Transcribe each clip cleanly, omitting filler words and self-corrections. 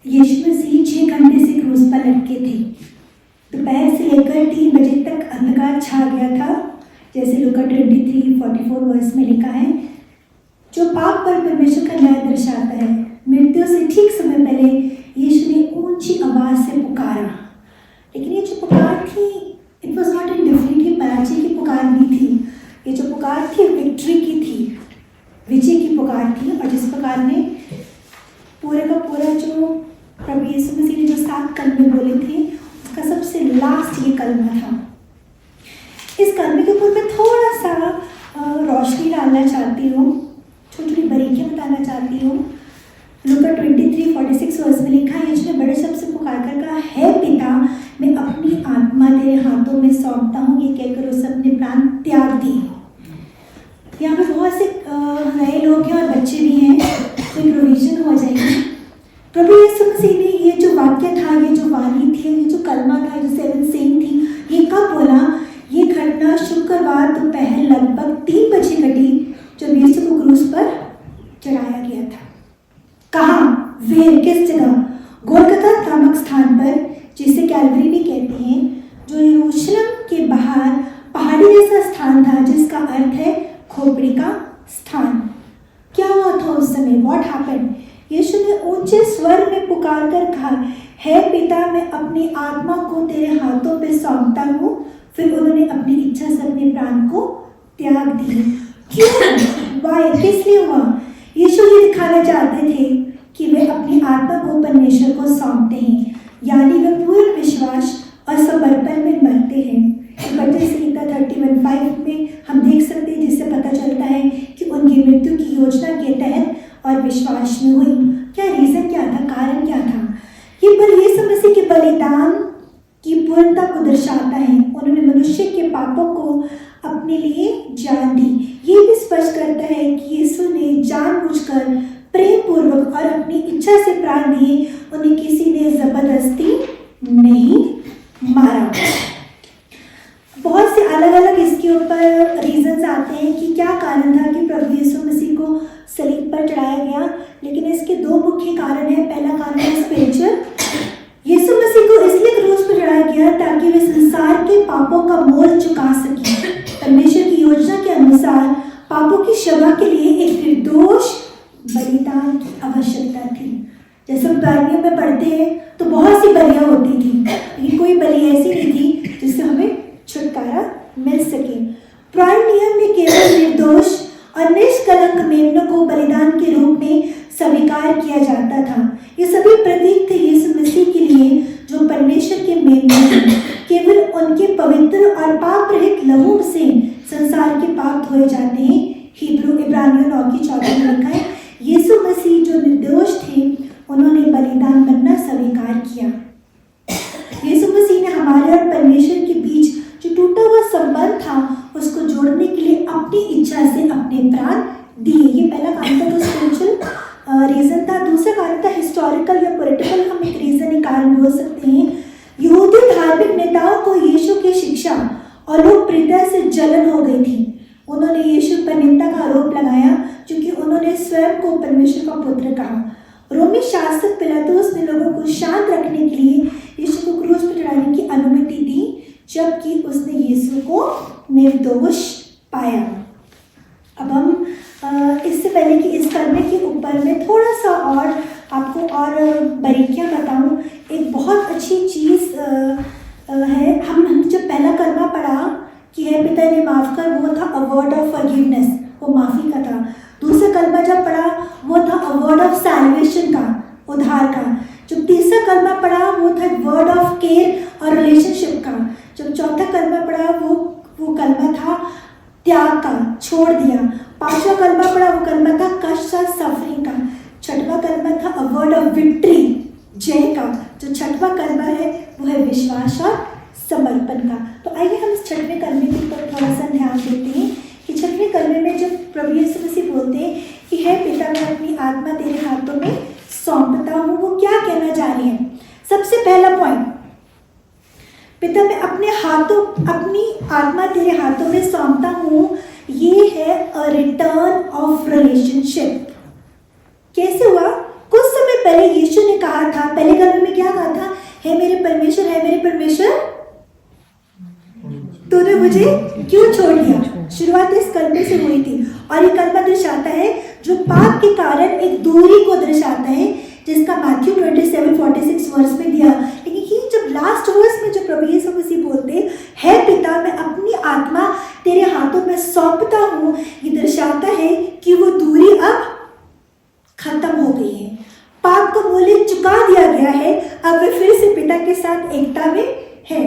यीशु मसीह 6 घंटे से क्रूस पर लटके थे। दोपहर से लेकर 3 बजे तक अंधकार छा गया था, जैसे लूका 23:44 वर्स में लिखा है, जो पाप पर परमेश्वर का न्याय दर्शाता है। मृत्यु से ठीक समय पहले यीशु ने ऊंची आवाज से पुकारा, लेकिन ये जो पुकार थी, it was not in defeat, ये पराजय की पुकार नहीं थी। ये जो पुकार थी विक्ट्री की थी, विजय की पुकार थी। और जिस पुकार ने पूरे का पूरा जो प्रभु यीशु मसीह ने जो 7 कलमे बोले थे, उसका सबसे लास्ट ये कलमा था। इस कलमे के ऊपर मैं थोड़ा सा रोशनी डालना चाहती हूँ, छोटी छोटी बारीकियाँ बताना चाहती हूँ। लूका 23:46 वर्स में लिखा है, यीशु ने बड़े शब्द से पुकार कर कहा, हे पिता, मैं अपनी आत्मा तेरे हाथों में सौंपता हूँ। ये कहकर उसने अपने प्राण त्याग दिए। यहाँ पे बहुत से नए लोग हैं और बच्चे भी हैं, तो प्रोविजन हो जाएगी। प्रभु यीशु मसीह ने ये जो वाक्य था, ये जो वाणी थी, ये जो कलमा था, जो 7 सेइंग थी, ये कब बोला? ये घटना शुक्रवार दोपहर लगभग 3 बजे घटी, जब यीशु को क्रूस पर चढ़ाया गया था। कहाँ? वेर? किस जगह? गोलगथा नामक स्थान पर, जिसे कैलवरी भी कहते हैं, जो यरूशलेम के बाहर पहाड़ी जैसा स्थान था, जिसका अर्थ है खोपड़ी का स्थान। क्या हुआ था उस समय? What happened? यीशु ने ऊंचे स्वर में पुकार कर कहा, हे पिता, मैं अपनी आत्मा को तेरे हाथों पे सौंपता हूँ। फिर उन्होंने अपनी इच्छा से अपने प्राण को त्याग दिए। क्यों? वाई? किस लिए हुआ? यीशु ये दिखाना चाहते थे कि वे अपनी आत्मा को परमेश्वर को सौंपते हैं, यानी वे पूर्ण विश्वास और समर्पण में मरते हैं। बच्चे संहिता 31:5 में हम देख सकते हैं, जिससे पता चलता है कि उनकी मृत्यु की योजना के तहत और विश्वास में हुई। क्या रीजन क्या था? कारण क्या था? ये बल यीशु मसीह के बलिदान की पूर्णता को दर्शाता है। उन्होंने मनुष्य के पापों को अपने लिए जान दी। ये भी स्पष्ट करता है कि यीशु ने जानबूझकर, प्रेम पूर्वक और अपनी इच्छा से प्राण दिए। उन्हें किसी ने जबरदस्ती नहीं मारा। बहुत से अलग अलग इसके ऊपर रीजंस आते हैं कि क्या कारण था कि प्रभु यीशु मसीह को सलीब पर चढ़ाया गया, लेकिन इसके 2 मुख्य कारण हैं। पहला कारण है स्पिरिचुअल। यीशु मसीह को इसलिए क्रूस पर चढ़ाया गया ताकि वे संसार के पापों का मोल चुका सकें। परमेश्वर की योजना के अनुसार पापों की क्षमा के लिए एक निर्दोष बलिदान की आवश्यकता थी। जैसे हम बाइबल में पढ़ते हैं तो बहुत सी बलियां होती थी, लेकिन कोई बलि ऐसी नहीं थी जिससे हमें छुटकारा मिल सके। पुराने नियम में केवल निर्दोष और निष्कलंक मेमनों को बलिदान के रूप में स्वीकार किया जाता था। ये सभी प्रतीक थे यीशु मसीह के लिए, जो परमेश्वर के मेमने थे। केवल उनके पवित्र और पाप रहित लहू से संसार के पाप धोए जाते हैं। इब्रानियों 9:14 में लिखा है, यीशु मसीह जो निर्दोष थे, उन्होंने बलिदान बनना स्वीकार किया। यीशु मसीह ने हमारे और परमेश्वर के बीच जो टूटा हुआ संबंध था, उसको जोड़ने के लिए अपनी इच्छा से अपने प्राण दिए। ये पहला कारण था, जो स्पिरिचुअल रीजन था। दूसरा कारण था हिस्टोरिकल या पॉलिटिकल। हम एक रीजन, एक कारण बोल सकते हैं। यहूदी धार्मिक नेताओं को यीशु की शिक्षा और लोकप्रियता से जलन हो गई थी। उन्होंने यीशु पर निंदा का आरोप लगाया, क्योंकि उन्होंने स्वयं को परमेश्वर का पुत्र कहा। रोमी शासक पिलातुस ने लोगों को शांत रखने के लिए यीशु को क्रूस पर चढ़ाने की अनुमति दी, जबकि उसने यीशु को निर्दोष पाया। अब हम इससे पहले कि इस कलमे के ऊपर मैं थोड़ा सा और आपको और बारीकियाँ बताऊँ, एक बहुत अच्छी चीज़ है। हम जब पहला कलमा पढ़ा कि हे पिता ने माफ़ कर, वो था अ वर्ड ऑफ फॉरगिवनेस, वो माफ़ी का था। दूसरा कलमा जब पढ़ा, वो था अ वर्ड ऑफ सैल्वेशन का, उद्धार का। जब तीसरा कलमा पढ़ा, वो था वर्ड ऑफ केयर और रिलेशनशिप का। जब चौथा कलमा पढ़ा, वो कलमा था त्याग का, छोड़ दिया। पांचवा कलमा पढ़ा, वो कलमा था कष्ट और सफरिंग का। छठवां कलमा था अ वर्ड ऑफ विक्ट्री, जय का। जो छठवां कलमा है वो है विश्वास और समर्पण का। तो आइए हम इस छठवें कलमे के ऊपर थोड़ा सा ध्यान देते हैं कि छठवें कलमे में जब प्रभु यीशु मसीह बोलते हैं कि हे पिता, मैं अपनी आत्मा तेरे हाथों में सौंपता हूँ, वो क्या कहना चाह रहे हैं? सबसे पहला पॉइंट, पिता मैं अपनी आत्मा तेरे हाथों में सौंपता हूँ, ये है अ रिटर्न ऑफ रिलेशनशिप। कैसे हुआ? कुछ समय पहले यीशु ने कहा था, पहले कलमे में क्या कहा था? हे मेरे परमेश्वर, है मेरे परमेश्वर, तूने मुझे क्यों छोड़ दिया? शुरुआत इस कलमे से हुई थी और ये कलमा दर्शाता है जो पाप के कारण एक दूरी को दर्शाता है, जिसका मैथ्यू 27:46 वर्स में दिया। लेकिन ये जब लास्ट वर्स में जो प्रभु यीशु मसीह बोलते है पिता मैं अपनी आत्मा तेरे हाथों में सौंपता हूँ, ये दर्शाता है कि वो दूरी अब खत्म हो गई है, पाप का मूल्य चुका दिया गया है, अब वे फिर से पिता के साथ एकता में है।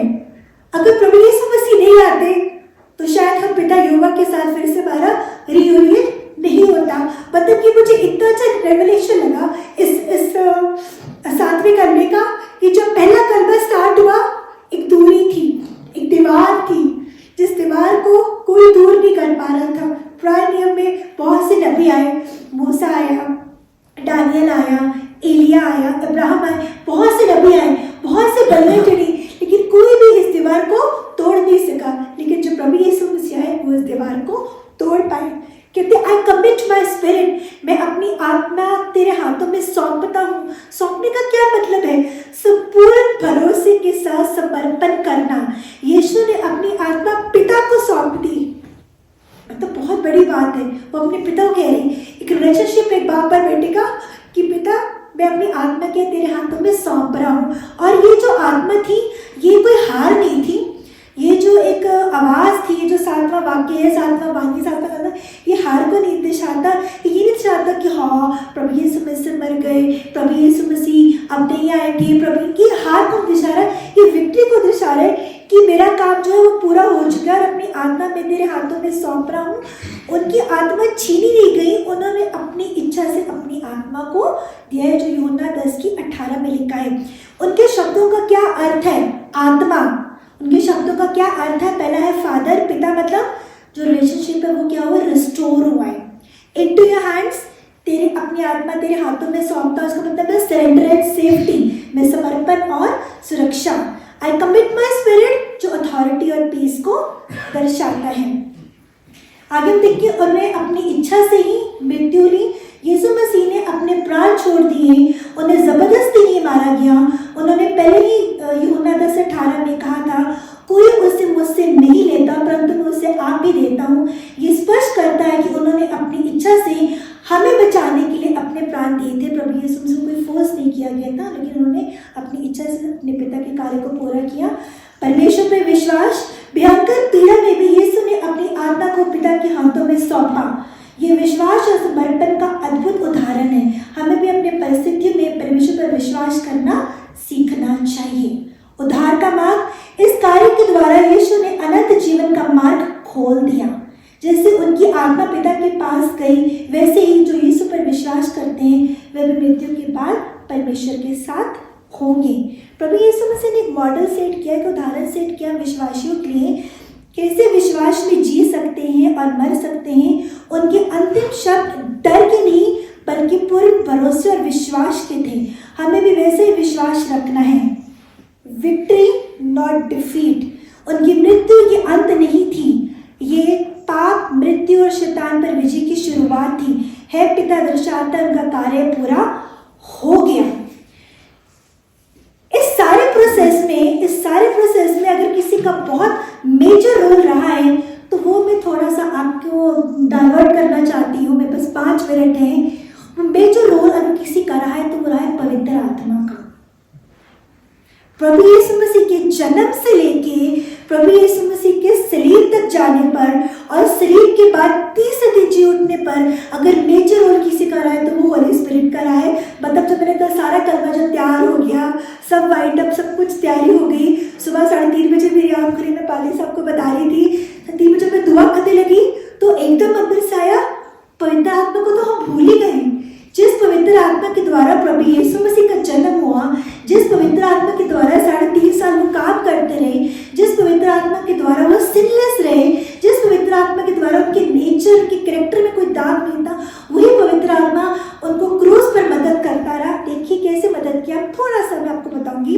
अगर प्रभु यीशु मसीह नहीं आते तो शायद हम पिता युवा के साथ फिर से हमारा रियूनियन नहीं होता। मतलब कि मुझे इतना अच्छा रेवलेशन लगा इस 7वें कलमे का कि जब पहला कलमा स्टार्ट हुआ, एक दूरी थी, एक दीवार थी, जिस दीवार को कोई दूर नहीं कर पा रहा था। पुराने नियम में बहुत से नबी आए, मूसा आया, दानियल आया, एलिया आया, अब्राहम आए, बहुत से नबी आए, बहुत से बल्ले चढ़ी, लेकिन कोई भी इस दीवार को तोड़ नहीं सका। लेकिन जो प्रभु यीशु मसीह आए वो इस दीवार को तोड़ पाए। कहते आई कमिट माई स्पिरिट, मैं अपनी आत्मा तेरे हाथों में सौंपता हूँ। सौंपने का क्या मतलब है? संपूर्ण भरोसे के साथ समर्पण करना। यीशु ने अपनी आत्मा पिता को सौंप दी, तो बहुत बड़ी बात है। वो अपने पिता को कह रही, एक रिलेशनशिप एक बाप और बेटे का, कि पिता मैं अपनी आत्मा के तेरे हाथों में सौंप रहा हूँ। और ये जो आत्मा थी ये कोई हार नहीं थी, ये जो एक आवाज़ थी, ये जो 7वां वाक्य है, 7वां वाक्य, 7वां गाना, ये हार को नहीं दर्शाता। ये नहीं दर्शाता कि हाँ प्रभु यीशु मसीह मर गए, प्रभु यीशु मसीह अब नहीं आएंगे, प्रभु की हार को दर्शा रहा है, ये विक्ट्री को दर्शा रहा है कि मेरा काम जो है वो पूरा हो चुका है और अपनी आत्मा मैं तेरे हाथों में सौंप रहा हूँ। उनकी आत्मा छीनी नहीं गई, उन्होंने अपनी इच्छा से अपनी आत्मा को दिया है, जो यूहन्ना 10:18 में लिखा है। उनके शब्दों का क्या अर्थ है? आत्मा, उनके शब्दों का क्या अर्थ है? पहला है फादर, पिता, मतलब जो रिलेशनशिप है वो क्या हुआ? रिस्टोर हुआ है। इनटू योर हैंड्स, तेरे अपनी आत्मा तेरे हाथों में सौंपता, उसका मतलब है सरेंडर एंड सेफ्टी, में समर्पण और सुरक्षा। आई कमिट माई स्पिरिट, जो अथॉरिटी और पीस को दर्शाता है। आगे हम देखिए, उन्होंने अपनी इच्छा से ही मृत्यु ली। यीशु मसीह ने अपने प्राण छोड़ दिए, उन्हें जबरदस्ती नहीं मारा गया। उन्होंने पहले ही यूहन्ना 10:18 में कहा था, कोई उसे मुझसे नहीं लेता परंतु मैं उसे आप ही देता हूँ। ये स्पष्ट करता है कि उन्होंने अपनी इच्छा से हमें बचाने के लिए अपने प्राण दिए थे। प्रभु यीशु मसीह को कोई फोर्स नहीं किया गया था, लेकिन उन्होंने अपनी इच्छा से अपने पिता के कार्य को पूरा किया। परमेश्वर पर विश्वास, भयंकर पीड़ा में भी यीशु ने अपनी आत्मा को पिता के हाथों में सौंपा। ये विश्वास और समर्पण का अद्भुत उदाहरण है। हमें भी अपने परिस्थितियों में परमेश्वर पर विश्वास करना सीखना चाहिए। उद्धार का मार्ग, इस कार्य के द्वारा यीशु ने अनंत जीवन का मार्ग खोल दिया। जैसे उनकी आत्मा पिता के पास गई, वैसे ही जो यीशु पर विश्वास करते हैं वे भी मृत्यु के बाद परमेश्वर के साथ होंगे। प्रभु यीशु मसीह ने एक मॉडल सेट किया, एक उदाहरण सेट किया विश्वासियों के लिए, कैसे विश्वास में जी सकते हैं और मर सकते हैं। उनके अंतिम शब्द डर के नहीं बल्कि पूर्ण भरोसे और विश्वास के थे। हमें भी वैसे ही विश्वास रखना है। Victory not defeat. उनकी मृत्यु ये अंत नहीं थी, ये पाप, मृत्यु और शैतान पर विजय की शुरुआत थी। है पिता दर्शाता उनका कार्य पूरा हो गया। इस सारे प्रोसेस में अगर किसी का बहुत मेजर रोल रहा है तो वो मैं थोड़ा सा आपको डाइवर्ट करना चाहती हूँ। मेरे पास 5 मिनट है। मेजर रोल अगर किसी का रहा है तो वो रहा है पवित्र आत्मा का। प्रभु यीशु मसीह के जन्म से लेके प्रभु यीशु मसीह के सलीब तक जाने पर और सलीब के बाद 30 दिन जी उठने पर अगर मेजर रोल किसी का रहा है तो वो होली स्पिरिट का रहा है। मतलब जब मैंने कल सारा कलमा जब तैयार हो गया, सब वाइंड अप, सब कुछ तैयारी हो गई, सुबह 3:30 बजे मेरी आँख खुली, मैं पाली साहब को बता रही थी। 3 बजे मैं दुआ करने लगी तो एकदम अंदर से आया, पवित्र आत्मा को तो हम भूल ही गए। जिस पवित्र आत्मा के द्वारा प्रभु यीशु मसीह का जन्म हुआ, जिस पवित्र आत्मा के द्वारा 3.5 साल वो काम करते रहे, जिस पवित्र आत्मा के द्वारा वो सिनलेस रहे, जिस पवित्र आत्मा के द्वारा उनके नेचर, उनके कैरेक्टर में कोई दाग नहीं था, वही पवित्र आत्मा उनको क्रूस पर मदद करता रहा। देखिए कैसे मदद किया, थोड़ा सा मैं आपको बताऊंगी।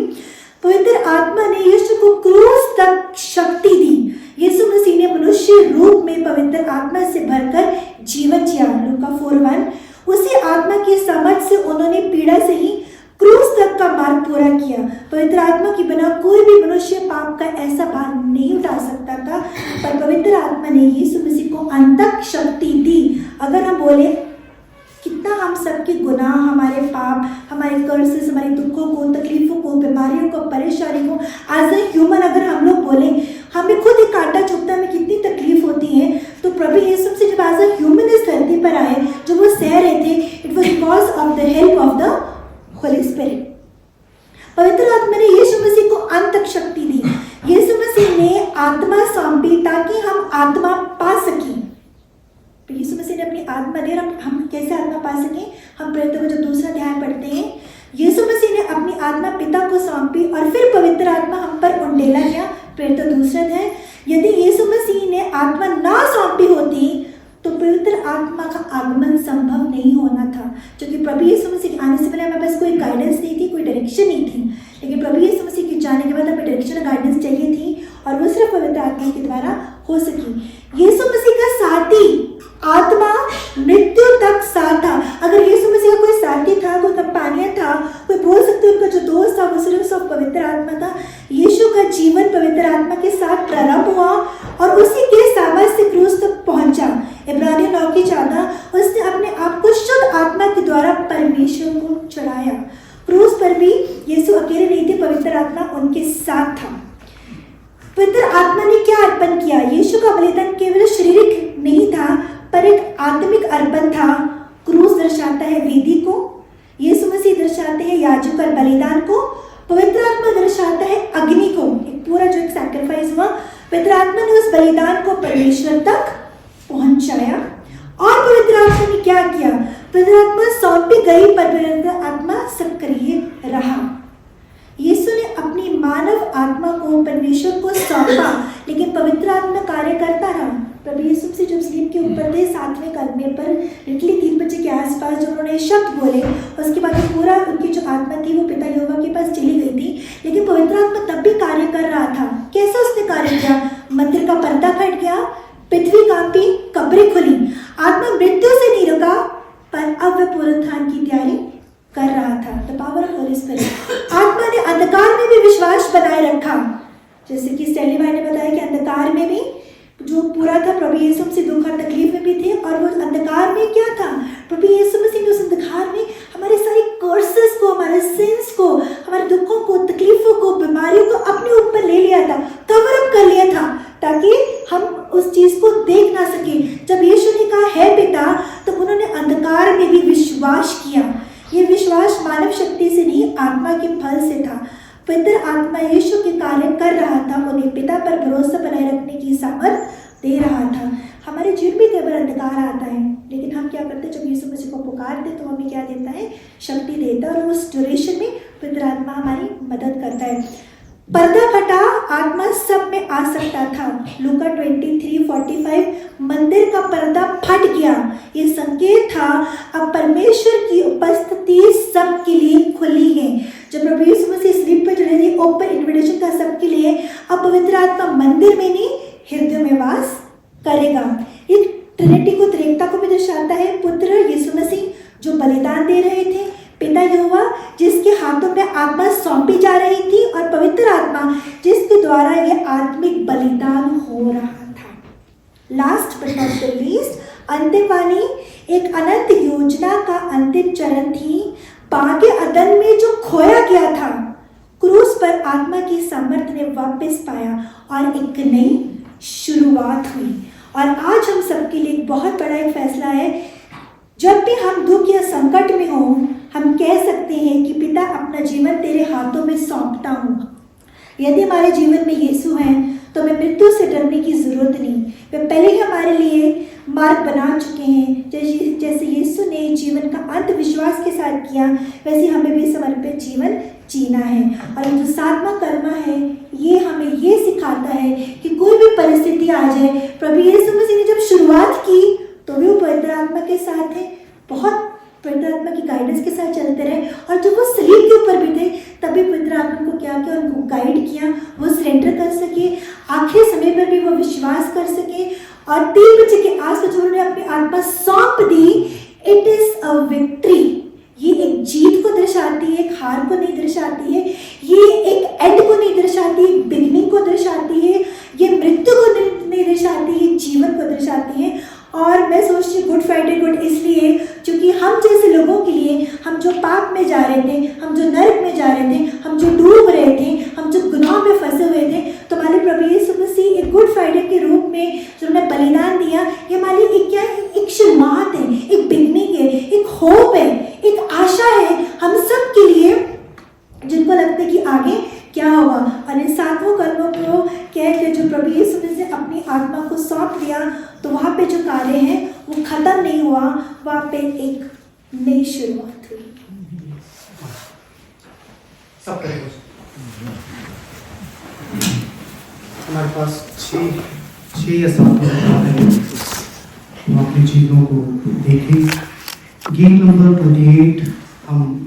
पवित्र आत्मा ने यीशु को क्रूस तक शक्ति दी। यीशु मसीह ने मनुष्य रूप में पवित्र आत्मा की समझ से उन्होंने पीड़ा से ही क्रूस तक का मार्ग पूरा किया। पवित्र आत्मा के बिना कोई भी मनुष्य पाप का ऐसा भार नहीं उठा सकता था, पर पवित्र आत्मा ने यीशु मसीह को अंतक शक्ति दी। अगर हम बोले कितना हम सबके गुनाह, हमारे पाप, हमारे कर्सेस, हमारे दुखों को, तकलीफों को, बीमारियों को, परेशानी को, एज ए ह्यूमन अगर हम लोग बोले हमें खुद एक कांटा चुभता है, हमें कितनी तकलीफ होती है, तो प्रभु यीशु मसीह जब एज ए ह्यूमन इस धरती पर आए, जो वो सह रहे थे, it was because of the help of the Holi spirit. पवित्र आत्मा ने यीशु मसीह को अंतक शक्ति दी। यीशु मसीह ने आत्मा सौंपी ताकि हम आत्मा पा सकें। यीशु मसीह ने अपनी आत्मा दी और हम कैसे आत्मा पा सकें? हम प्रेरितों का जो दूसरा अध्याय पढ़ते हैं, यीशु मसीह ने अपनी आत्मा पिता को सौंपी और फिर पवित्र आत्मा हम पर उंडेला गया। प्रेरितों दूसरा अध्याय। यदि यीशु मसीह ने आत्मा ना सौंपी होती तो पवित्र आत्मा का आगमन संभव नहीं होना था, क्योंकि प्रभु यीशु मसीह के आने से पहले हमारे पास कोई गाइडेंस नहीं थी, कोई डायरेक्शन नहीं थी। लेकिन प्रभु यीशु मसीह के जाने के बाद हमें डायरेक्शन और गाइडेंस चाहिए थी, और वो सिर्फ पवित्र आत्मा के द्वारा हो सकी। यीशु मसीह का साथी आत्मा मृत्यु तक साथ था। अगर यीशु मसीह का कोई साथी था, कोई कंपेनियन था, कोई बोल सकते उनका जो दोस्त था, वो सिर्फ पवित्र आत्मा था। यीशु का जीवन पवित्र आत्मा के साथ प्रारंभ हुआ और उसी के सामर्थ से क्रूस तक पहुंचा। इब्रानियों 9:14, उसने अपने आप को शुद्ध आत्मा के द्वारा परमेश्वर को चढ़ाया। क्रूस पर भी यीशु अकेले नहीं थे, पवित्र आत्मा उनके साथ था। पवित्र आत्मा ने क्या अर्पण किया? यीशु का बलिदान केवल शारीरिक नहीं था, पर एक आत्मिक अर्पण था। क्रूस दर्शाता है वेदी को, यीशु मसीह दर्शाते हैं याजक और बलिदान को, पवित्र आत्मा दर्शाता है अग्नि को, एक पूरा जो एक सैक्रिफाइस हुआ। पवित्र आत्मा ने उस बलिदान को परमेश्वर तक पहुंचाया। और पवित्र आत्मा ने क्या किया? पवित्र आत्मा सौंपी गई, पर पवित्र आत्मा सक्रिय रहा। यीशु ने अपनी मानव आत्मा को परमेश्वर को सौंपा, लेकिन पवित्र आत्मा कार्य करता रहा। प्रभु यीशु से जब स्लीप के ऊपर थे 7वें कदमे पर, लिटली 3 बजे के आसपास जब उन्होंने शब्द बोले, उसके बाद पूरा उनकी जो आत्मा थी वो पिता यहोवा के पास चली गई थी। लेकिन पवित्र आत्मा तब भी कार्य कर रहा था। कैसे उसने कार्य किया? मंदिर का पर्दा फट गया, पृथ्वी कांपी, कब्रें खुली। आत्मा मृत्यु से नहीं रुका, पर अब वह पुनरुत्थान की तैयारी कर रहा था। The power of Holi spirit. आत्मा ने अंधकार में भी विश्वास बनाए रखा, जैसे कि स्टैनली भाई ने बताया कि अंधकार में भी जो पूरा था, प्रभु यीशु मसीह दुख और तकलीफ में भी थे, और वो अंधकार में क्या था? प्रभु यीशु मसीह ने उस अंधकार में हमारे सारे कर्सेस को, हमारे सिंस को, हमारे दुखों को, तकलीफों को, बीमारियों को अपने ऊपर ले लिया था, कवर अप कर लिया था, ताकि हम उस चीज को देख ना सके। जब यीशु ने कहा है पिता, तो उन्होंने अंधकार में भी विश्वास किया। ये विश्वास मानव शक्ति से नहीं, आत्मा के फल से था। पवित्र आत्मा यीशु के कार्य कर रहा था, उन्हें पिता पर भरोसा बनाए रखने की सामर्थ दे रहा था। हमारे जीवन में कई बार अंधकार आता है, लेकिन हम क्या करते हैं? जब यीशु मसीह को पुकारते तो हमें क्या देता है? शक्ति देता है, और उस ड्यूरेशन में पवित्र आत्मा हमारी मदद करता है। पर्दा फटा, आत्मा सब में आ सकता था। लूका 23:45, मंदिर का पर्दा फट गया। ये संकेत था अब परमेश्वर की उपस्थिति सबके लिए खुली है। जब प्रभु यीशु मसीह स्लीप पर चढ़े थे, ओपन इन्विटेशन था सबके लिए। अब पवित्र आत्मा मंदिर में नहीं, हृदय में वास करेगा। ये ट्रिनिटी को, त्रिएकता को भी दर्शाता है। पुत्र यीशु मसीह जो बलिदान दे रहे थे, पिता यहोवा जिसके हाथों में आत्मा सौंपी जा रही थी, और पवित्र आत्मा जिसके द्वारा यह आत्मिक बलिदान हो रहा था। Last but not the least, अंत्यवाणी एक अनंत योजना का अंतिम चरण थी। बागे अदन में जो खोया गया था, क्रूस पर आत्मा की सामर्थ्य ने वापस पाया और एक नई शुरुआत हुई। और आज हम सबके लिए बहुत बड़ा एक फैसला है। जब भी हम दुख या संकट में हो, हम कह सकते हैं कि पिता, अपना जीवन तेरे हाथों में सौंपता हूँ। यदि हमारे जीवन में यीशु हैं, तो हमें मृत्यु से डरने की जरूरत नहीं। वे पहले ही हमारे लिए मार्ग बना चुके हैं। जैसे यीशु ने जीवन का अंत विश्वास के साथ किया, वैसे हमें भी समर्पित जीवन जीना है। और जो 7वां कर्मा है, ये हमें ये सिखाता है कि कोई भी परिस्थिति आ जाए, प्रभु यीशु मसीह ने जब शुरुआत की तो भी वो पवित्र आत्मा के साथ है, बहुत पवित्र आत्मा की गाइडेंस के साथ चलते रहे। और जब वो सलीब के ऊपर भी थे, तभी पवित्र आत्मा को क्या किया? उनको गाइड किया, वो सरेंडर कर सके, आखिरी समय पर भी वो विश्वास कर सके। और 3 बजे के आसपास उन्होंने अपनी आत्मा सौंप दी। It is a victory. ये एक जीत को दर्शाती है, एक हार को नहीं दर्शाती है, ये एक एंड को नहीं दर्शाती, एक बिगनिंग को दर्शाती है, ये मृत्यु को नहीं दर्शाती है, जीवन को दर्शाती है। और मैं सोचती हूँ गुड फ्राइडे गुड इसलिए क्योंकि हम जैसे लोगों के लिए, हम जो पाप में जा रहे थे, हम जो नरक में जा रहे थे, हम जो डूब रहे थे, हम जो गुनाह में फंसे हुए थे, तो हमारे प्रभु यीशु मसीह एक गुड फ्राइडे के रूप में जो उन्होंने बलिदान दिया, ये हमारी एक क्या है, एक शुरुआत है, एक बिगनिंग है, एक होप है, एक आशा है हम सब के लिए, जिनको लगता है कि आगे क्या होगा। और इन 7 कर्मों को कहते जो प्रभु यीशु मसीह अपनी आत्मा को सौंप दिया, तो वहाँ पे जो कार्य है वो खत्म नहीं हुआ, वहाँ पे एक नई शुरुआत हुई। सब हमारे पास 6 या 7 है, हम अपनी चीज़ों को देखें। गीत नंबर 28 हम